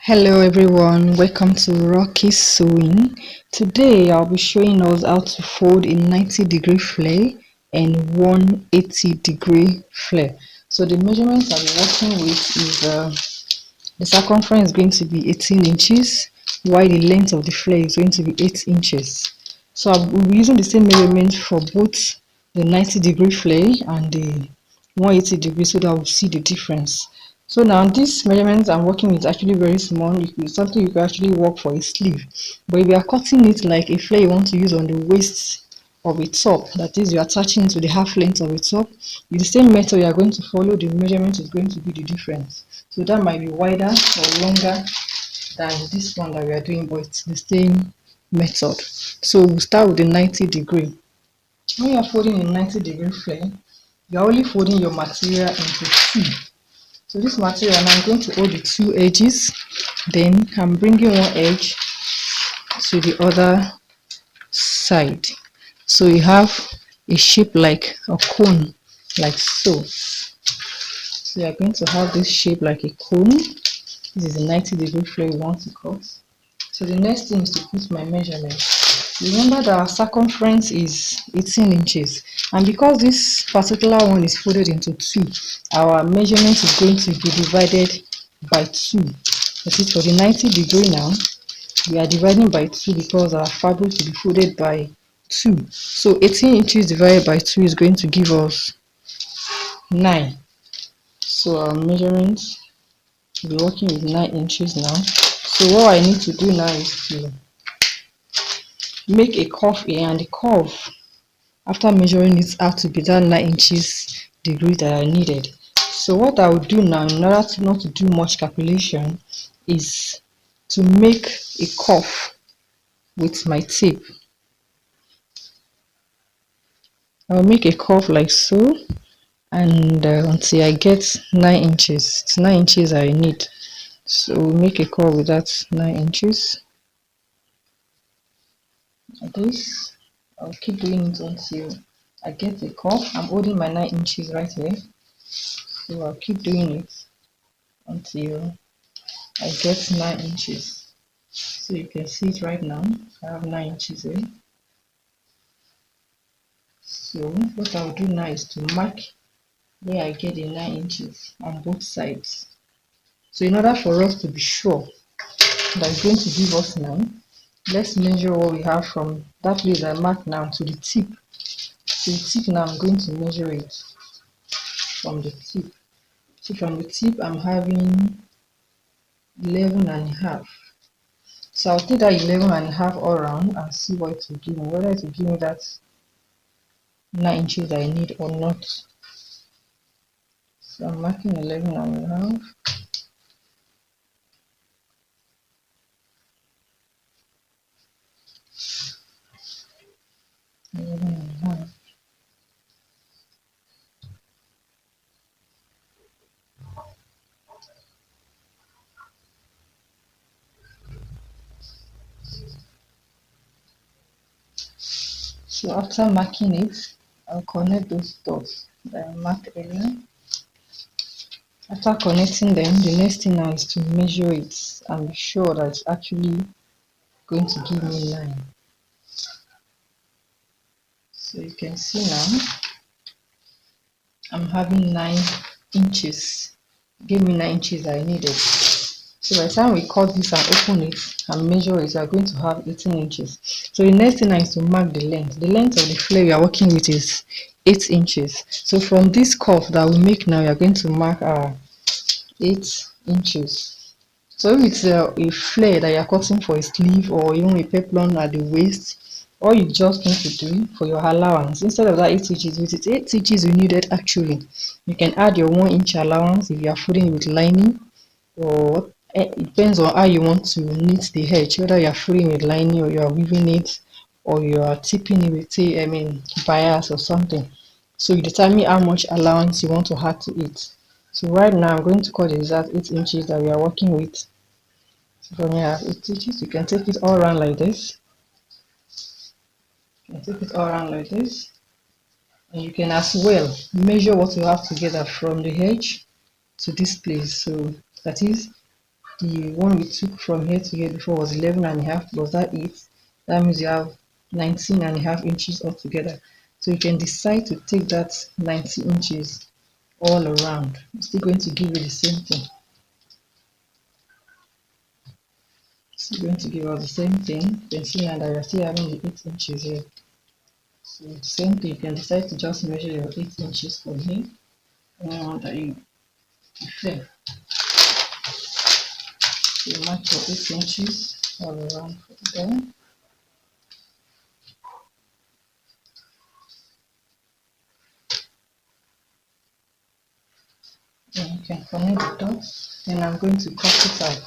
Hello everyone, welcome to Rocky Sewing. Today I'll be showing us how to fold a 90-degree flare and 180-degree flare. So the measurements I'll be working with is the circumference is going to be 18 inches, while the length of the flare is going to be 8 inches. So we'll be using the same measurements for both the 90-degree flare and the 180 degrees so that we'll see the difference. So now this measurement I'm working with is actually very small. It's something you can actually work for a sleeve. But if you are cutting it like a flare you want to use on the waist of a top, that is, you're attaching to the half length of a top, with the same method you are going to follow, the measurement is going to be the difference. So that might be wider or longer than this one that we are doing, but it's the same method. So we'll start with the 90-degree. When you are folding a 90-degree flare, you're only folding your material into two. So this material, now I'm going to hold the two edges, then I'm bringing one edge to the other side. So you have a shape like a cone, like so. So you're going to have this shape like a cone. This is a 90-degree flare you want to cut. So the next thing is to put my measurement. Remember that our circumference is 18 inches, and because this particular one is folded into two, our measurement is going to be divided by 2. That is, for the 90-degree now, we are dividing by 2 because our fabric will be folded by 2. So 18 inches divided by 2 is going to give us 9. So our measurement will be working with 9 inches now. So what I need to do now is to make a curve here, and the curve after measuring it out to be that 9 inches degree that I needed. So what I will do now, in order to not to do much calculation, is to make a curve with my tape. I'll make a curve like so, and until I get 9 inches. It's 9 inches I need. So we'll make a curve with that 9 inches. Like this. I'll keep doing it until I get the curve. I'm holding my 9 inches right here. So I'll keep doing it until I get 9 inches. So you can see it right now. I have 9 inches here. So what I'll do now is to mark where I get the 9 inches on both sides. So in order for us to be sure that it's going to give us 9, let's measure what we have from that place I marked now to the tip. So the tip now, I'm going to measure it from the tip. So from the tip I'm having 11.5. So I'll take that 11.5 all around and see what it will give me, whether it will give me that 9 inches I need or not. So I'm marking 11.5. So after marking it, I'll connect those dots that I marked earlier. After connecting them, the next thing now is to measure it and be sure that it's actually going to give me 9. So you can see now I'm having 9 inches. Give me 9 inches I needed. So by the time we cut this and open it and measure it, we are going to have 18 inches. So the next thing is to mark the length. The length of the flare we are working with is 8 inches. So from this curve that we make now, we are going to mark our 8 inches. So if it's a flare that you are cutting for a sleeve or even a peplum at the waist, all you just need to do for your allowance, instead of that 8 inches, which is 8 inches you needed actually, you can add your 1 inch allowance if you are folding with lining, or it depends on how you want to knit the edge, whether you are folding with lining or you are weaving it or you are tipping it with bias or something. So you determine how much allowance you want to add to it. So right now I'm going to cut the exact 8 inches that we are working with. So when you have 8 inches, you can take it all around like this. You can take it all around like this. And you can as well measure what you have together from the edge to this place. So that is, the one we took from here to here before was 11.5 plus that 8. That means you have 19.5 inches altogether. So you can decide to take that 90 inches all around. It's still going to give you the same thing. It's going to give us the same thing. You can see now that you're still having the 8 inches here. So same thing, you can decide to just measure your 8 inches from here. And that you flare. So you mark your 8 inches all around there. Then you can connect the dots. Then I'm going to cut it out.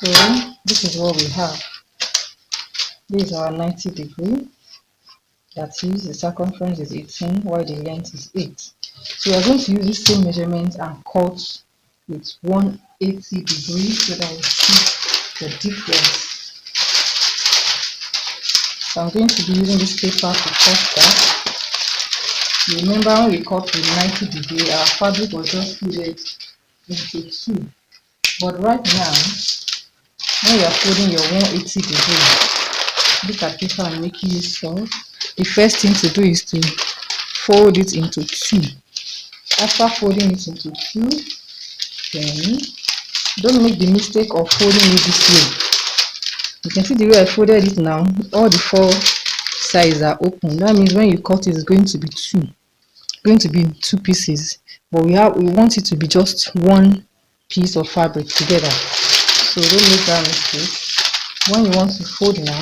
So this is what we have. This is our 90 degree. That is, the circumference is 18 while the length is 8. So we are going to use the same measurement and cut with 180 degrees so that we see the difference. So I'm going to be using this paper to cut that. Remember when we cut with 90 degrees, our fabric was just folded into 2. But right now, when you are folding your 180 degrees, look at paper I'm making use of. The first thing to do is to fold it into 2. After folding it into 2, then don't make the mistake of folding it this way. You can see the way I folded it now, all the 4 sides are open. That means when you cut it, it's going to be 2. Going to be 2 pieces. But we want it to be just 1 piece of fabric together. So don't make that mistake. When you want to fold now,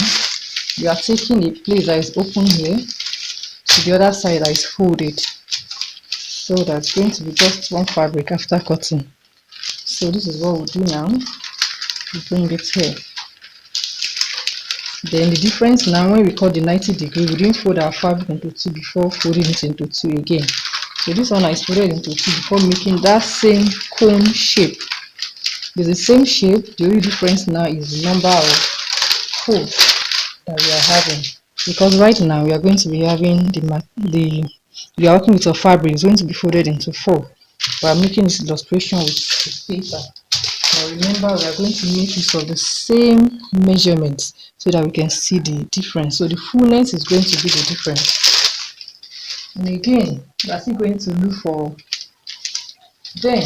you are taking a place that is open here to the other side that is folded. So that's going to be just 1 fabric after cutting. So this is what we'll do now. We bring it here. Then the difference now, when we cut the 90 degree, we didn't fold our fabric into 2 before folding it into 2 again. So this one is folded into 2 before making that same cone shape. It's the same shape, the only difference now is the number of folds that we are having. Because right now we are going to be having we are working with a fabric, it's going to be folded into 4. We are making this illustration with paper. Now remember, we are going to make use of the same measurements so that we can see the difference. So the fullness is going to be the difference. And again, we are still going to look for, then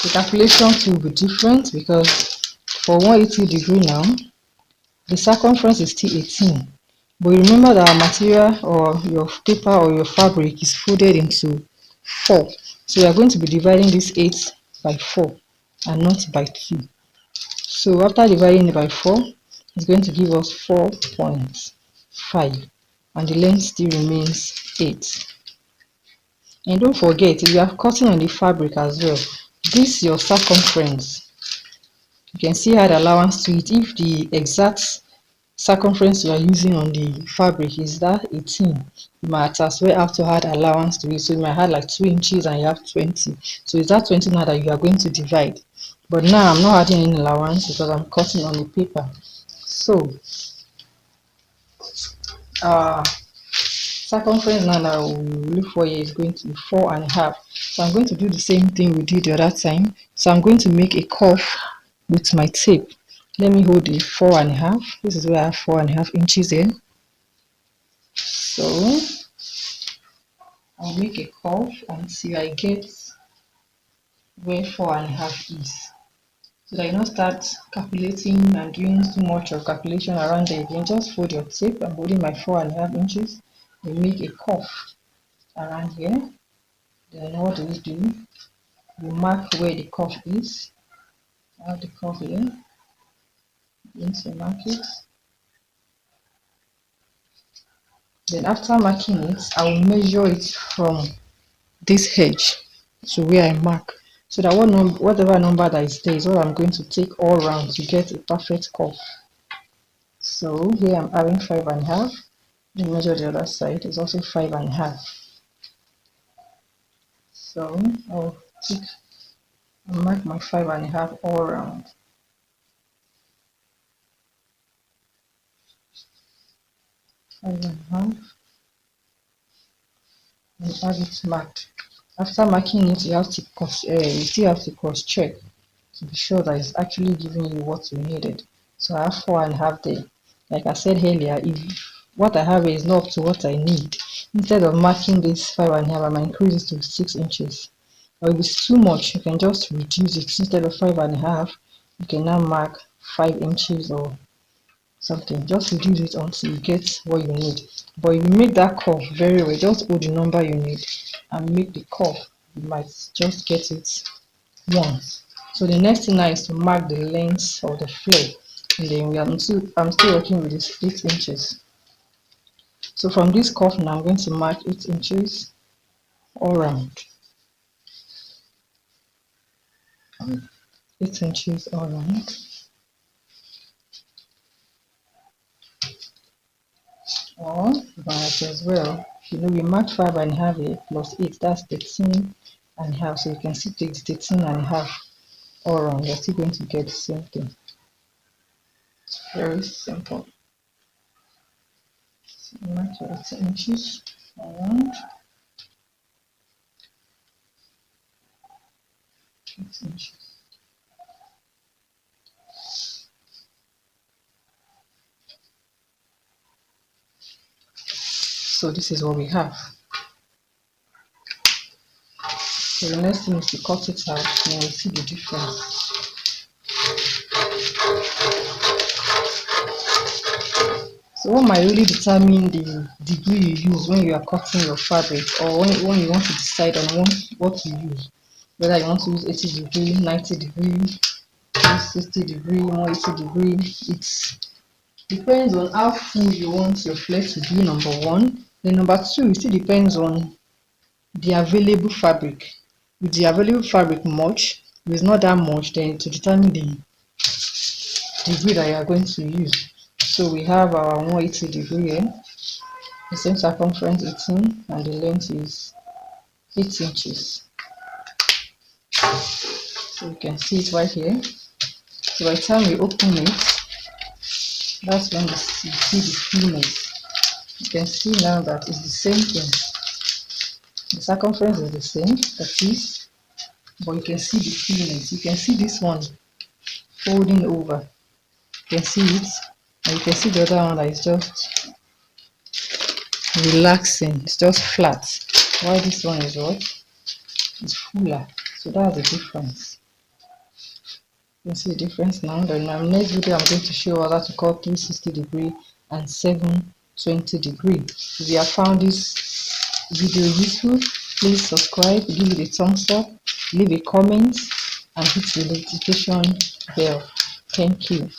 the calculation will be different because for 180 degree now, the circumference is still 18. But remember that our material or your paper or your fabric is folded into 4. So we are going to be dividing this 8 by 4 and not by 2. So after dividing it by 4, it's going to give us 4.5 and the length still remains 8. And don't forget, if you are cutting on the fabric as well, this your circumference. You can see add allowance to it. If the exact circumference you are using on the fabric is that 18, you might as well have to add allowance to it. So you might add like 2 inches and you have 20. So it's that 20 now that you are going to divide. But now I'm not adding any allowance because I'm cutting on the paper. So circumference now that we look for here is going to be 4.5. So I'm going to do the same thing we did the other time. So I'm going to make a curve with my tape. Let me hold the 4.5. This is where I have 4.5 inches here. So I'll make a curve until I get where 4.5 is. So that you don't start calculating and doing too much of calculation around there again. Just fold your tape. I'm holding my 4.5 inches. We make a curve around here. Then what do we do? We mark where the curve is. I have the curve here. Going to mark it. Then after marking it, I will measure it from this edge to where I mark. So that whatever number that is there is what I'm going to take all around to get a perfect curve. So here I'm having 5.5. Measure the other side, it's also 5.5. So I'll take I mark my 5.5 all around. 5.5 and have it marked. After marking it, you have to you still have to cross check to be sure that it's actually giving you what you needed. So I have 4.5 there. Like I said earlier, if what I have is not up to what I need, instead of marking this 5.5, I might increase it to 6 inches. Or if it's too much, you can just reduce it. Instead of 5.5, you can now mark 5 inches or something. Just reduce it until you get what you need. But if you make that curve very well, just put the number you need and make the curve. You might just get it once. So the next thing now is to mark the length of the flare. And then I'm still working with this 8 inches. So from this curve now, I'm going to mark 8 inches all around. 8 inches all around. Or but as well, we marked 5.5 here plus 8, that's 13.5. So you can still take the 13.5 all around. You're still going to get the same thing. It's very simple. So mark your 18 inches around. 8 inches. So this is what we have. So the next thing is to cut it out and we'll see the difference. So what might really determine the degree you use when you are cutting your fabric, or when you want to decide on what to use, whether you want to use 80 degree, 90 degree, 60 degree, 180 degree, it depends on how full you want your flare to be, number one. Then number two, it still depends on the available fabric. With the available fabric much, if it's not that much, then to determine the degree that you are going to use. So we have our 180 degree here, the same circumference 18, and the length is 8 inches. So you can see it right here. So by the time we open it, that's when you see the fullness. You can see now that it's the same thing. The circumference is the same, that is, but you can see the fullness. You can see this one folding over. You can see it, and you can see the other one that is just relaxing. It's just flat. While this one is what? It's fuller. So that's the difference. You can see the difference now. Then in my next video, I'm going to show you how to cut 360 degree and 720 degree. If you have found this video useful, please subscribe, give it a thumbs up, leave a comment, and hit the notification bell. Thank you.